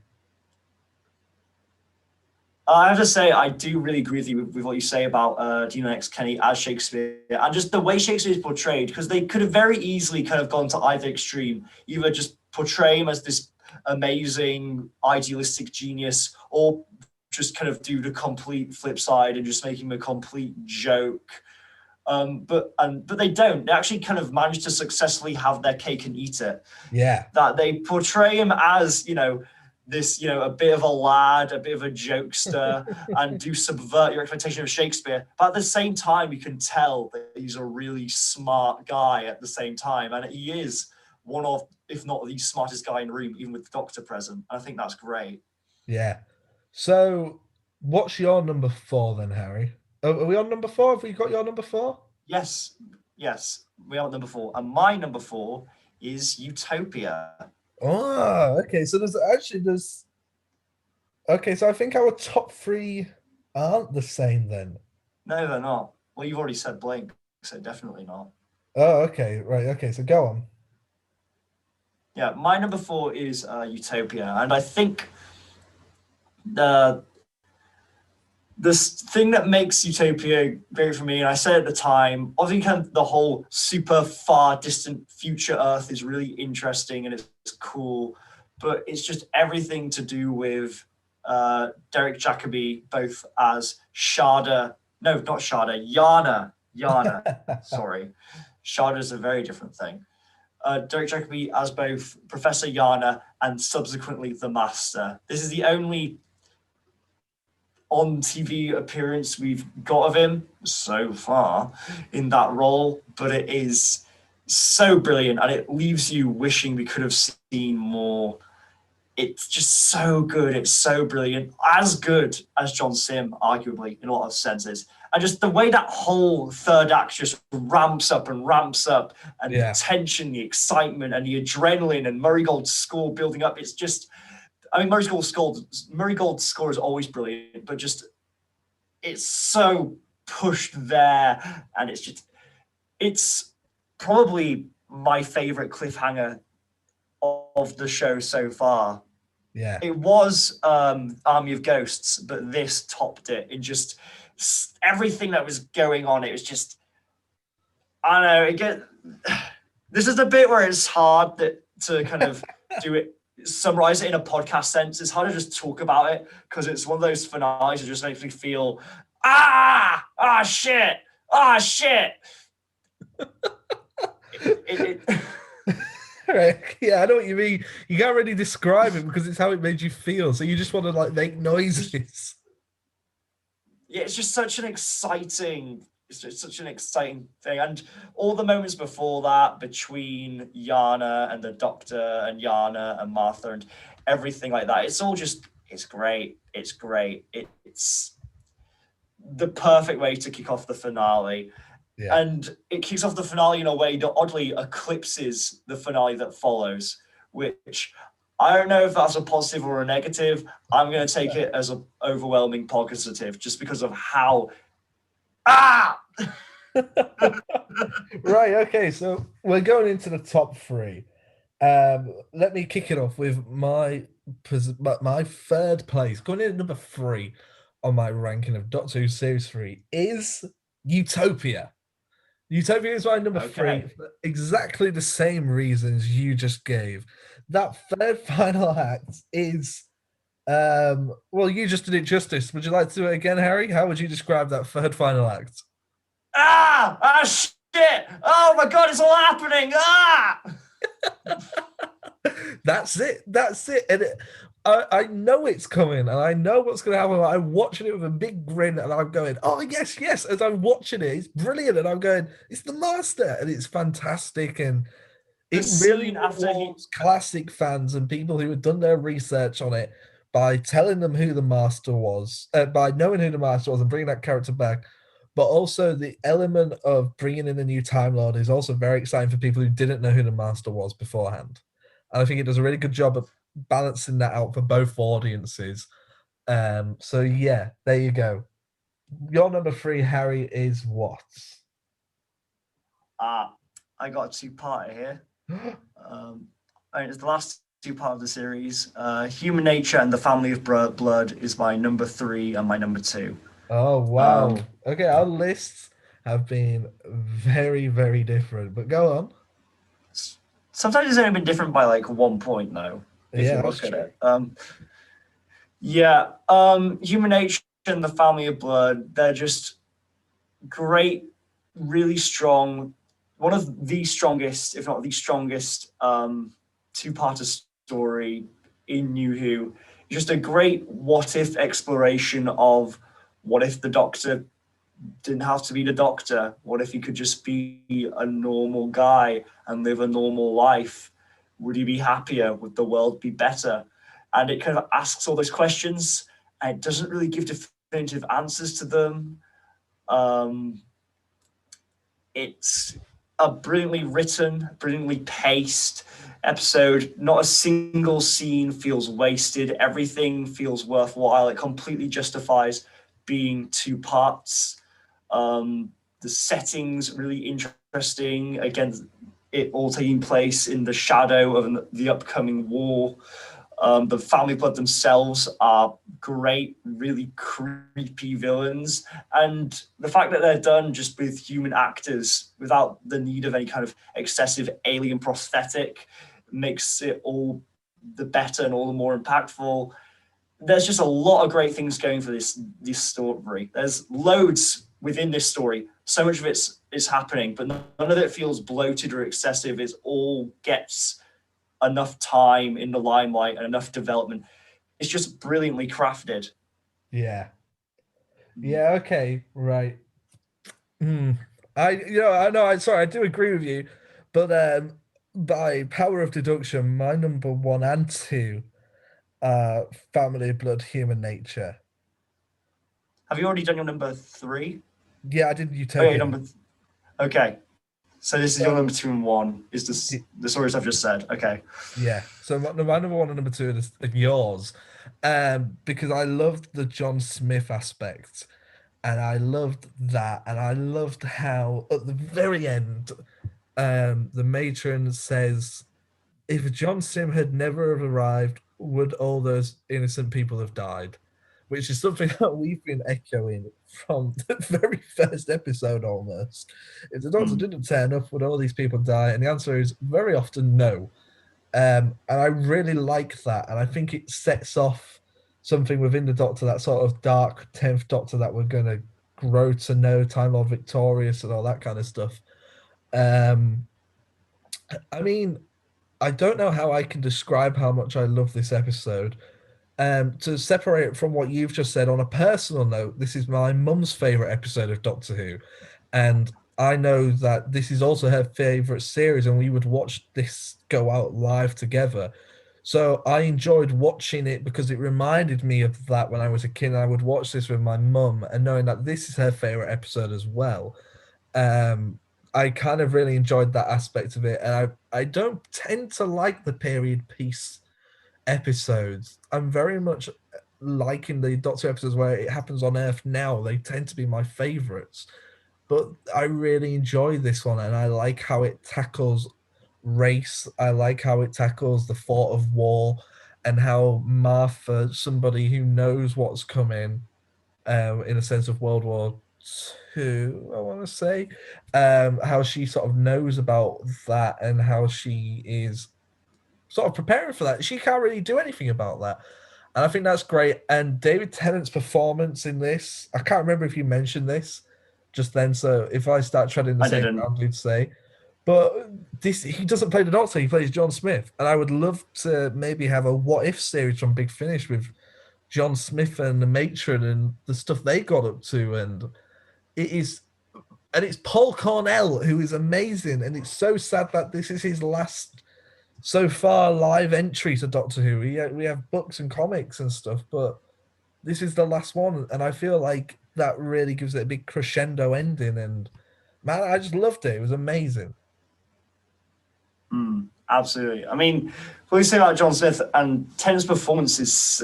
I have to say, I do really agree with you with what you say about Dean Lennox Kelly as Shakespeare, and just the way Shakespeare is portrayed, because they could have very easily kind of gone to either extreme, either just portray him as this amazing, idealistic genius, or just kind of do the complete flip side and just make him a complete joke. But they don't. They actually kind of manage to successfully have their cake and eat it. Yeah. That they portray him as, this, a bit of a lad, a bit of a jokester, and do subvert your expectation of Shakespeare. But at the same time, you can tell that he's a really smart guy at the same time. And he is one of, if not the smartest guy in the room, even with the Doctor present. I think that's great. Yeah. So what's your number 4 then, Harry? Are we on number 4? Have we got your number 4? Yes, we are at number 4. And my number 4 is Utopia. Oh, okay. So okay, so I think our top 3 aren't the same then. No, they're not. Well, you've already said Blink, so definitely not. Oh, okay. Right. Okay, so go on. Yeah, my number 4 is Utopia. And I think this thing that makes Utopia great for me, and I said at the time, obviously kind of the whole super far distant future Earth is really interesting and it's cool, but it's just everything to do with Derek Jacobi, both as Yana, sorry. Shada is a very different thing. Derek Jacobi as both Professor Yana and subsequently the Master. This is the only on TV appearance we've got of him so far in that role, but it is so brilliant and it leaves you wishing we could have seen more. It's just so good. It's so brilliant. As good as John Sim, arguably, in a lot of senses. And just the way that whole third act just ramps up, and the tension, the excitement, and the adrenaline, and Murray Gold's score building up. It's just, Murray Gold's score is always brilliant, but just, it's so pushed there. And it's probably my favorite cliffhanger of the show so far. Yeah, it was Army of Ghosts, but this topped it in just everything that was going on. It was just, I don't know. This is the bit where it's hard to kind of do it summarize it in a podcast sense. It's hard to just talk about it because it's one of those finales that just makes me feel shit. Right. Yeah, I know what you mean. You can't really describe it because it's how it made you feel. So you just want to like make noises. Yeah, it's just such an exciting. It's just such an exciting thing, and all the moments before that between Yana and the Doctor, and Yana and Martha, and everything like that. It's all just. It's great. It's great. It's the perfect way to kick off the finale. Yeah. And it kicks off the finale in a way that oddly eclipses the finale that follows, which I don't know if that's a positive or a negative. I'm going to take it as an overwhelming positive just because of how... Right, okay, so we're going into the top three. Let me kick it off with my third place. Going in at number 3 on my ranking of Doctor Who Series 3 is Utopia. Utopia is my number 3 for exactly the same reasons you just gave. That third final act is, well, you just did it justice. Would you like to do it again, Harry? How would you describe that third final act? Shit! Oh my God, it's all happening! That's it. And I know it's coming, and I know what's going to happen. I'm watching it with a big grin, and I'm going, "Oh yes, yes!" As I'm watching it, it's brilliant, and I'm going, "It's the Master," and it's fantastic, and it really rewards classic fans and people who have done their research on it by telling them who the Master was, by knowing who the Master was, and bringing that character back. But also the element of bringing in a new Time Lord is also very exciting for people who didn't know who the Master was beforehand. And I think it does a really good job of balancing that out for both audiences. So yeah, there you go. Your number 3, Harry, is what? I got a two-parter here. It's the last two part of the series. Human Nature and the Family of Blood is my number 3 and my number 2. Oh wow. Okay, our lists have been very, very different, but go on. Sometimes it's only been different by like 1 point though, if you look at it. Human Nature and the Family of Blood, they're just great, really strong, one of the strongest, if not the strongest, two-parter story in New Who. Just a great what-if exploration of what if the Doctor didn't have to be the Doctor? What if he could just be a normal guy and live a normal life? Would he be happier? Would the world be better? And it kind of asks all those questions, and it doesn't really give definitive answers to them. It's a brilliantly written, brilliantly paced episode. Not a single scene feels wasted. Everything feels worthwhile. It completely justifies being 2 parts. The setting's really interesting. Again, it all taking place in the shadow of the upcoming war. The Family Blood themselves are great, really creepy villains. And the fact that they're done just with human actors without the need of any kind of excessive alien prosthetic makes it all the better and all the more impactful. There's just a lot of great things going for this story. There's loads within this story. So much of it's happening, but none of it feels bloated or excessive. It all gets enough time in the limelight and enough development. It's just brilliantly crafted. Yeah. Okay, right. I do agree with you, but by power of deduction, my number 1 and 2 are Family of Blood, Human Nature. Have you already done your number 3? Yeah, I did Utopia. Okay. So this is your number 2 and 1, is the stories I've just said. Okay. Yeah. So my number 1 and number 2 are yours. Because I loved the John Smith aspect. And I loved that. And I loved how at the very end, the matron says, if John Sim had never arrived, would all those innocent people have died? Which is something that we've been echoing from the very first episode almost. If the Doctor didn't turn up, would all these people die? And the answer is very often no. And I really like that. And I think it sets off something within the Doctor, that sort of dark 10th Doctor that we're going to grow to know, Time Lord Victorious and all that kind of stuff. Um, I mean, I don't know how I can describe how much I love this episode. To separate it from what you've just said, on a personal note, this is my mum's favourite episode of Doctor Who. And I know that this is also her favourite series, and we would watch this go out live together. So I enjoyed watching it because it reminded me of that when I was a kid. And I would watch this with my mum, and knowing that this is her favourite episode as well. I kind of really enjoyed that aspect of it. And I don't tend to like the period piece episodes. I'm very much liking the Doctor episodes where it happens on Earth now. They tend to be my favorites. But I really enjoy this one, and I like how it tackles race. I like how it tackles the thought of war, and how Martha, somebody who knows what's coming, in a sense of World War II, I want to say, how she sort of knows about that and how she is sort of preparing for that. She can't really do anything about that. And I think that's great. And David Tennant's performance in this, I can't remember if you mentioned this just then. So if I start treading the same ground, we'd say. But he doesn't play the Doctor, he plays John Smith. And I would love to maybe have a What If series from Big Finish with John Smith and the Matron and the stuff they got up to. And it's Paul Cornell, who is amazing. And it's so sad that this is his last so far live entry to Doctor Who. We have books and comics and stuff, but this is the last one, and I feel like that really gives it a big crescendo ending. And man, I just loved it. It was amazing. Absolutely. I mean, what you say about John Smith and Tennant's performance is,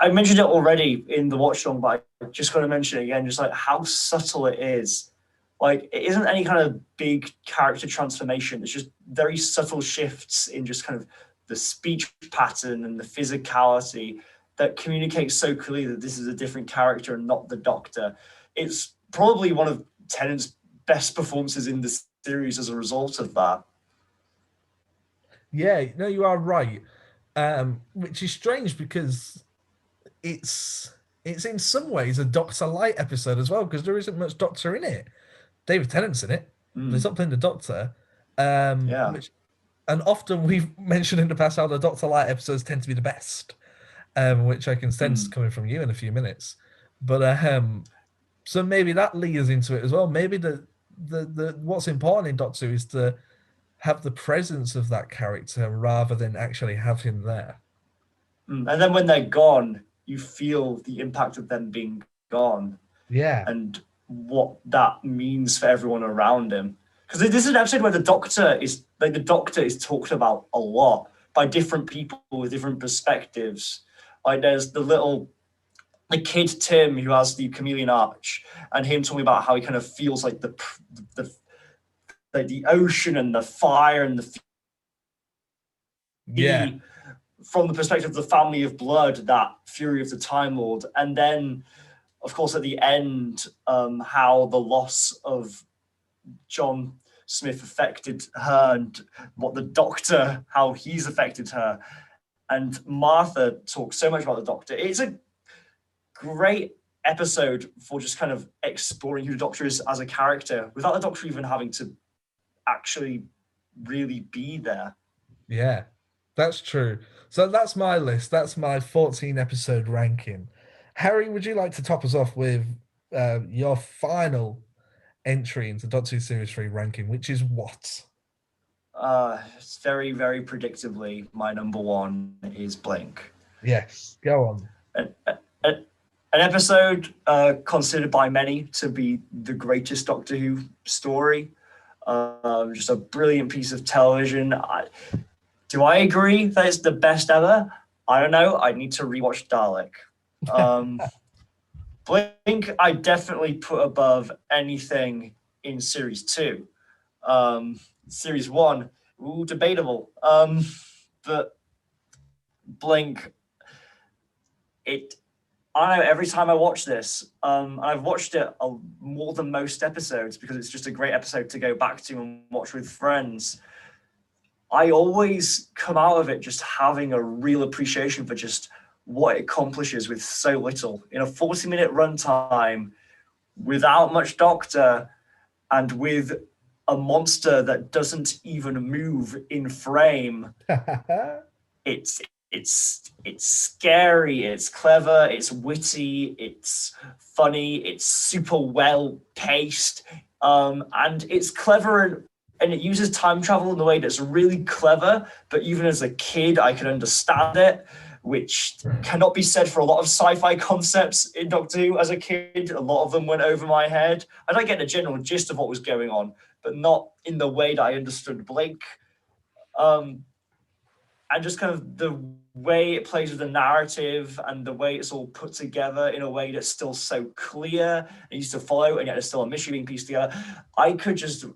I mentioned it already in the watch along, but I just got to mention it again, just like how subtle it is. Like, it isn't any kind of big character transformation. It's just very subtle shifts in just kind of the speech pattern and the physicality that communicates so clearly that this is a different character and not the Doctor. It's probably one of Tennant's best performances in the series as a result of that. Yeah, no, you are right. Which is strange because it's in some ways a Doctor Light episode as well, because there isn't much Doctor in it. David Tennant's in it. There's not playing the Doctor. And often we've mentioned in the past how the Doctor Light episodes tend to be the best, which I can sense coming from you in a few minutes. But so maybe that leads into it as well. Maybe the what's important in Doctor Who is to have the presence of that character rather than actually have him there. And then when they're gone, you feel the impact of them being gone. Yeah. And what that means for everyone around him. Because this is an episode where the Doctor is talked about a lot by different people with different perspectives. Like there's the kid Tim who has the chameleon arch, and him talking about how he kind of feels like the ocean and the fire and from the perspective of the family of blood, that fury of the Time Lord. And then, of course, at the end, how the loss of John Smith affected her, and what the Doctor, how he's affected her. And Martha talks so much about the Doctor. It's a great episode for just kind of exploring who the Doctor is as a character without the Doctor even having to actually really be there. Yeah, that's true. So that's my list. That's my 14 episode ranking. Harry, would you like to top us off with your final entry into Doctor Who Series 3 ranking, which is what? It's very, very predictably, my number one is Blink. Yes, go on. An episode considered by many to be the greatest Doctor Who story. Just a brilliant piece of television. Do I agree that it's the best ever? I don't know. I need to rewatch Dalek. Blink, I definitely put above anything in Series 2. Series 1, debatable. But Blink, I know every time I watch this, I've watched it more than most episodes because it's just a great episode to go back to and watch with friends. I always come out of it just having a real appreciation for just what it accomplishes with so little in a 40-minute runtime, without much Doctor, and with a monster that doesn't even move in frame. It's scary, it's clever, it's witty, it's funny, it's super well paced, and it's clever, and it uses time travel in a way that's really clever, but even as a kid I can understand it, which cannot be said for a lot of sci-fi concepts in Doctor Who. As a kid, a lot of them went over my head. I don't get the general gist of what was going on, but not in the way that I understood Blink. And just kind of the way it plays with the narrative and the way it's all put together in a way that's still so clear and used to follow, and yet there's still a mystery being pieced together. I could just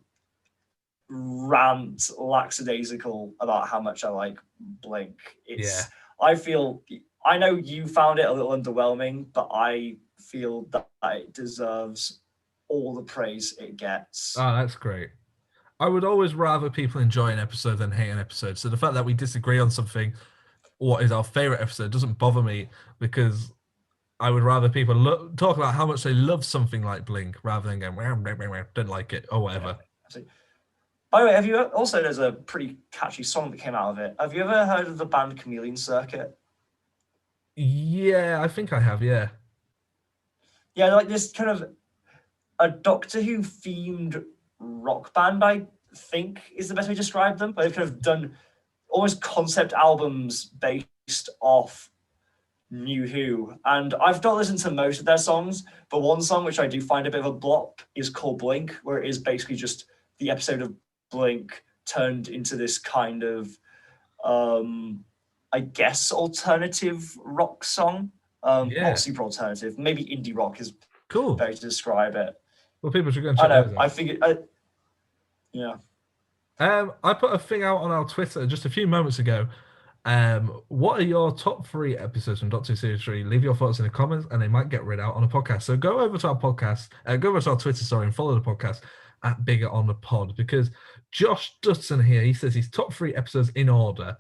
rant lackadaisical about how much I like Blink. I know you found it a little underwhelming, but I feel that it deserves all the praise it gets. Oh, that's great. I would always rather people enjoy an episode than hate an episode. So the fact that we disagree on something, what is our favorite episode, doesn't bother me, because I would rather people talk about how much they love something like Blink rather than going, don't like it or whatever. Yeah, by the way, have you also, there's a pretty catchy song that came out of it. Have you ever heard of the band Chameleon Circuit? Yeah, I think I have, yeah. Yeah, like this kind of a Doctor Who themed rock band, I think is the best way to describe them. They've kind of done almost concept albums based off New Who. And I've not listened to most of their songs, but one song which I do find a bit of a blop is called Blink, where it is basically just the episode of Blink turned into this kind of I guess alternative rock song. Not super alternative, maybe indie rock is cool better to describe it. Well, people should go and check those out. I figured yeah. I put a thing out on our Twitter just a few moments ago. What are your top 3 episodes from Doctor Who Series 3? Leave your thoughts in the comments and they might get read out on a podcast. So go over to our podcast, go over to our Twitter, and follow the podcast at Bigger on the Pod, because Josh Dutton here, he says his top 3 episodes in order.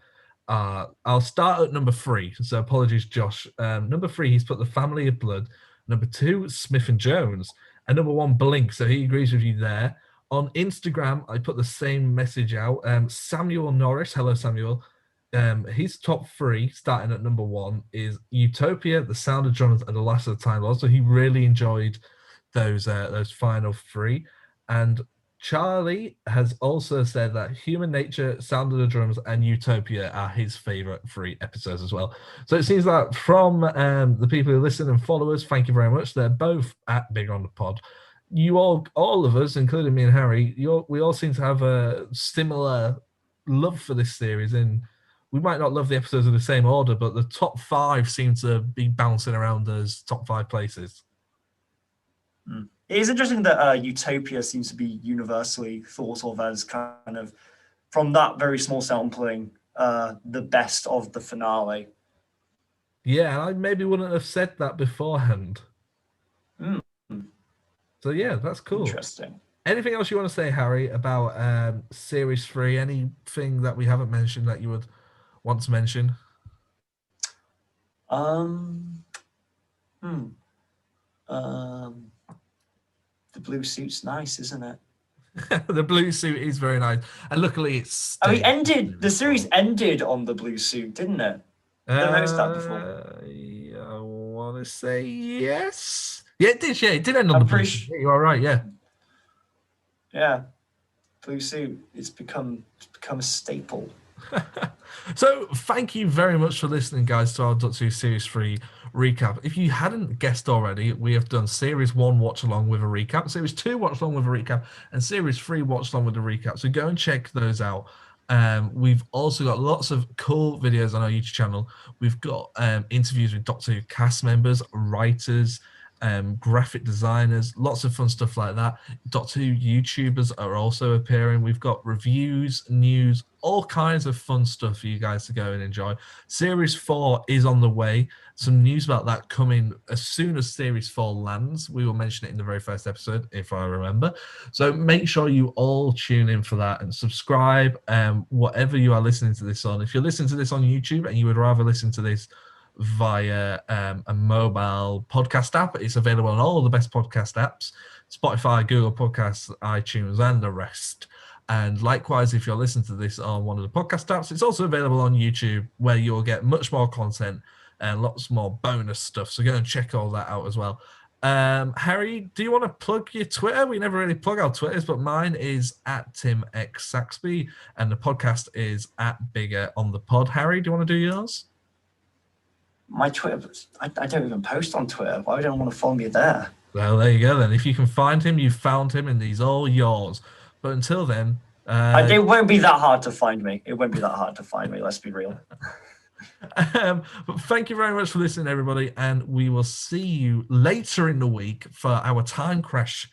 I'll start at number 3. So apologies, Josh. Number 3, he's put The Family of Blood. Number 2, Smith and Jones. And number 1, Blink. So he agrees with you there. On Instagram, I put the same message out. Samuel Norris, hello Samuel. His top 3, starting at number 1, is Utopia, The Sound of Drums, and The Last of the Time Lords. So he really enjoyed those final 3. And Charlie has also said that Human Nature, Sound of the Drums, and Utopia are his favorite 3 episodes as well. So it seems that from the people who listen and follow us, thank you very much. They're both at Big on the Pod. You all of us, including me and Harry, we all seem to have a similar love for this series, and we might not love the episodes in the same order, but the top 5 seem to be bouncing around those top 5 places. It is interesting that Utopia seems to be universally thought of as kind of, from that very small sampling, the best of the finale. Yeah, and I maybe wouldn't have said that beforehand. So yeah, that's cool. Interesting. Anything else you want to say, Harry, about Series 3? Anything that we haven't mentioned that you would want to mention? The blue suit's nice, isn't it? The blue suit is very nice, and luckily it's. The series ended on the blue suit, didn't it? I noticed that before. I want to say yes. Yeah, it did. Yeah, it did end on the blue suit. You are right. Yeah. Yeah, blue suit. It's become a staple. So thank you very much for listening, guys, to our Doctor Who Series 3 recap. If you hadn't guessed already, we have done Series 1 watch along with a recap, Series 2 watch along with a recap, and Series 3 watch along with a recap. So go and check those out. We've also got lots of cool videos on our YouTube channel. We've got interviews with Doctor Who cast members, writers, graphic designers, lots of fun stuff like that. Doctor Who YouTubers are also appearing. We've got reviews, news, all kinds of fun stuff for you guys to go and enjoy. Series 4 is on the way. Some news about that coming as soon as Series 4 lands. We will mention it in the very first episode, if I remember. So make sure you all tune in for that and subscribe, whatever you are listening to this on. If you're listening to this on YouTube and you would rather listen to this via a mobile podcast app, it's available on all the best podcast apps: Spotify, Google Podcasts, iTunes, and the rest. And likewise, if you're listening to this on one of the podcast apps, it's also available on YouTube, where you'll get much more content and lots more bonus stuff. So go and check all that out as well. Harry, do you want to plug your Twitter? We never really plug our Twitters, but mine is at Tim X Saxby, and the podcast is at Bigger on the Pod. Harry, do you want to do yours? My Twitter, I don't even post on Twitter. Why would I want to follow me there? Well, there you go then. If you can find him, you've found him, and he's all yours. But until then... it won't be that hard to find me. It won't be that hard to find me, let's be real. But thank you very much for listening, everybody, and we will see you later in the week for our Time Crash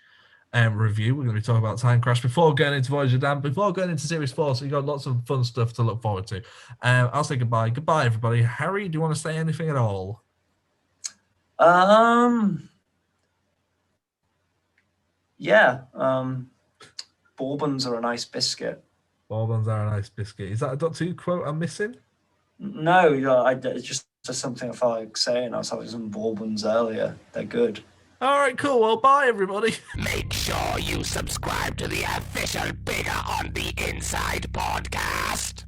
review. We're going to be talking about Time Crash before going into Voyager Dan, before going into Series 4, so you've got lots of fun stuff to look forward to. I'll say goodbye. Goodbye, everybody. Harry, do you want to say anything at all? Yeah. Bourbons are a nice biscuit. Bourbons are a nice biscuit. Is that a Doctor Who quote I'm missing? No, it's just something I felt like saying. I was having some Bourbons earlier. They're good. All right, cool. Well, bye, everybody. Make sure you subscribe to the official Bigger on the Inside podcast.